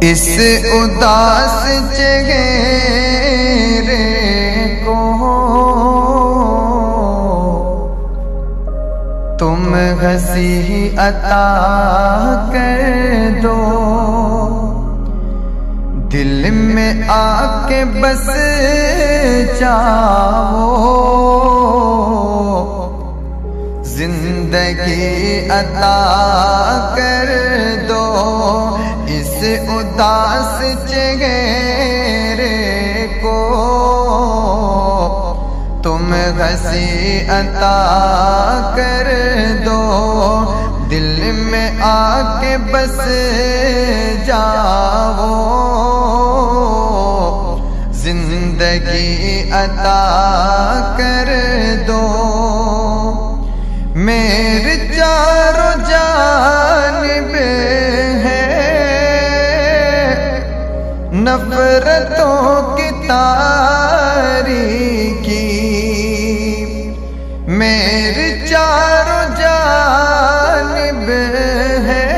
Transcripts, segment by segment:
اس اداس چہرے کو تم ہنسی عطا کر دو، دل میں آ کے بس جاؤ، زندگی عطا کر دو، اس اداس چہرے کو تم ہنسی عطا کر دو، دل میں آ کے بس جاؤ، زندگی عطا کر دو۔ میرے چاروں جانب ہے نفرتوں کی تاریکی، میرے چاروں جانب ہے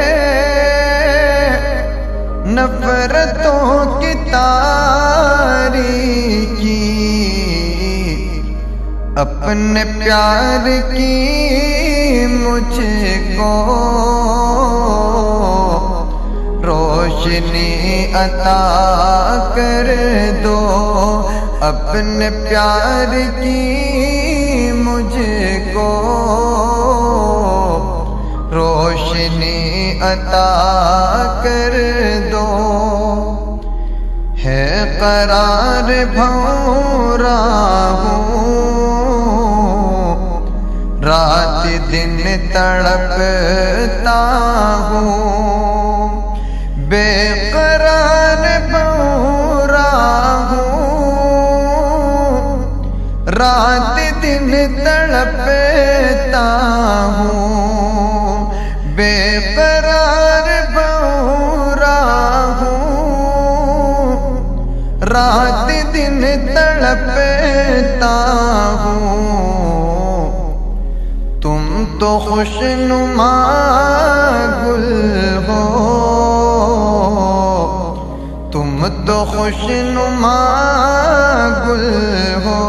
نفرتوں کی تاریکی، اپنے پیار کی مجھ کو روشنی عطا کر دو، اپنے پیار کی مجھ کو روشنی عطا کر دو۔ ہے قرار بھورا ہوں، رات دن تڑپتا ہوں، بے قرار بھورا ہوں، رات دن تڑپتا ہوں، بے قرار بھورا ہوں، رات دن تڑپتا ہوں، تم تو خوشنما گل ہو، تم تو خوشنما گل ہو،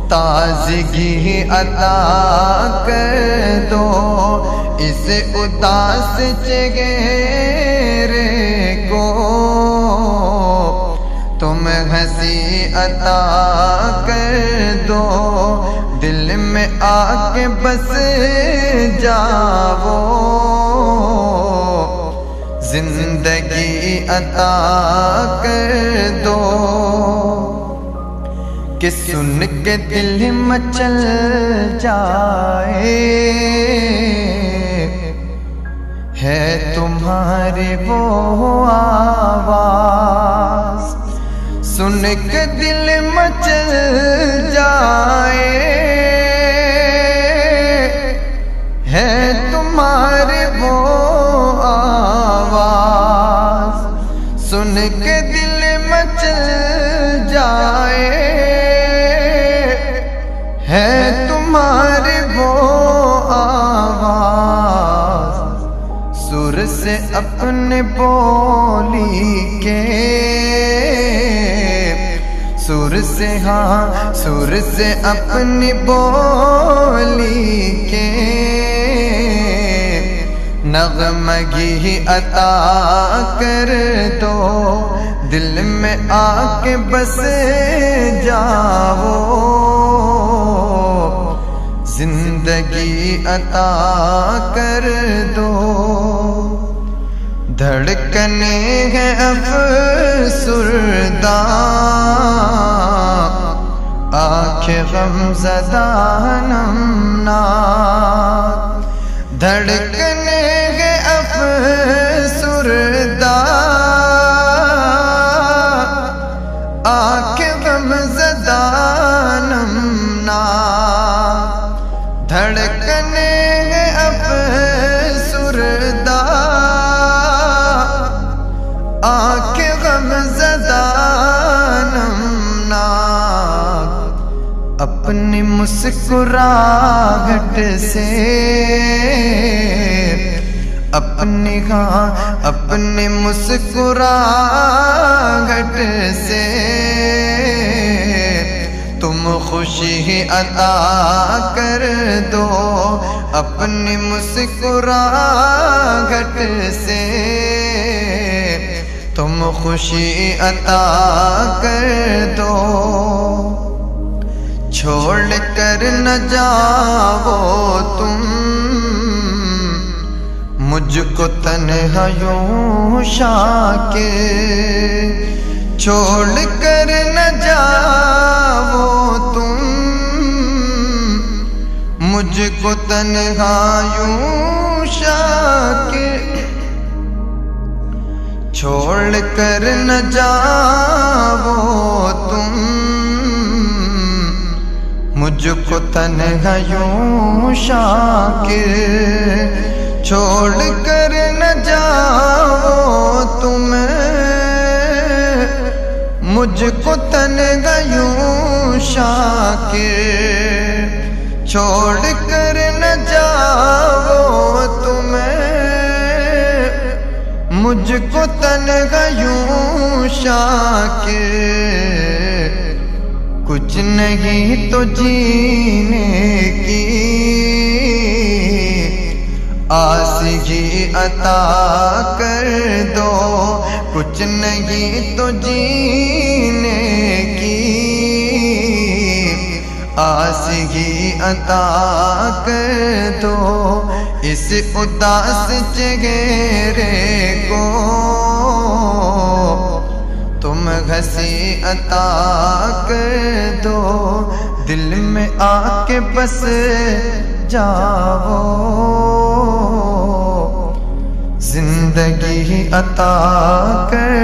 تازگی عطا کر دو، اس اداس چہرے کو تم ہنسی عطا کر دو، دل میں آ کے بس جاؤ، زندگی عطا کر دو۔ کہ سن کے دل مچل جائے، ہے تمہاری وہ آواز، سن کے دل مچل جائے، ہے تمہاری وہ آواز، سن کے دل مچل جائے، ہے تمہاری وہ آواز، سر سے اپنے بولی کے، سر سے ہاں سر سے اپنی بولی کے، نغمگی عطا کر دو، دل میں آ کے بس جاؤ، زندگی عطا کر دو۔ دھڑکنے ہیں افسردہ، آنکھیں غم زدہ نمناک، دھڑکنے ہیں افسردہ، آنکھیں غم زدہ نمناک، دھڑکنے ہیں افسردہ، آنکھیں غم زدہ نمناک، اپنی مسکراہٹ سے اپنی اپنی مسکراہٹ سے تم خوشی عطا کر دو، اپنی مسکراہٹ سے تم خوشی عطا کر دو۔ چھوڑ کر نہ جاؤ تم مجھ کو تنہا یوں شاکر، چھوڑ کر نہ جاؤ تم مجھ کو تنہا یوں شاکر، چھوڑ کر نہ جاؤ تم مجھ کو تنہا یوں شاکر، چھوڑ کر نہ جاؤ تم مجھ کو تنہا یوں شاکر، چھوڑ کر نہ جاؤ تم مجھ کو تنہا یوں شاکر، کچھ نہیں تو جینے کی آسگی عطا کر دو، کچھ نہیں تو جینے کی آسگی عطا کر دو، اس اداس چہرے کو تم ہنسی عطا کر دو، دل میں آ کے بس جاؤ، زندگی عطا کر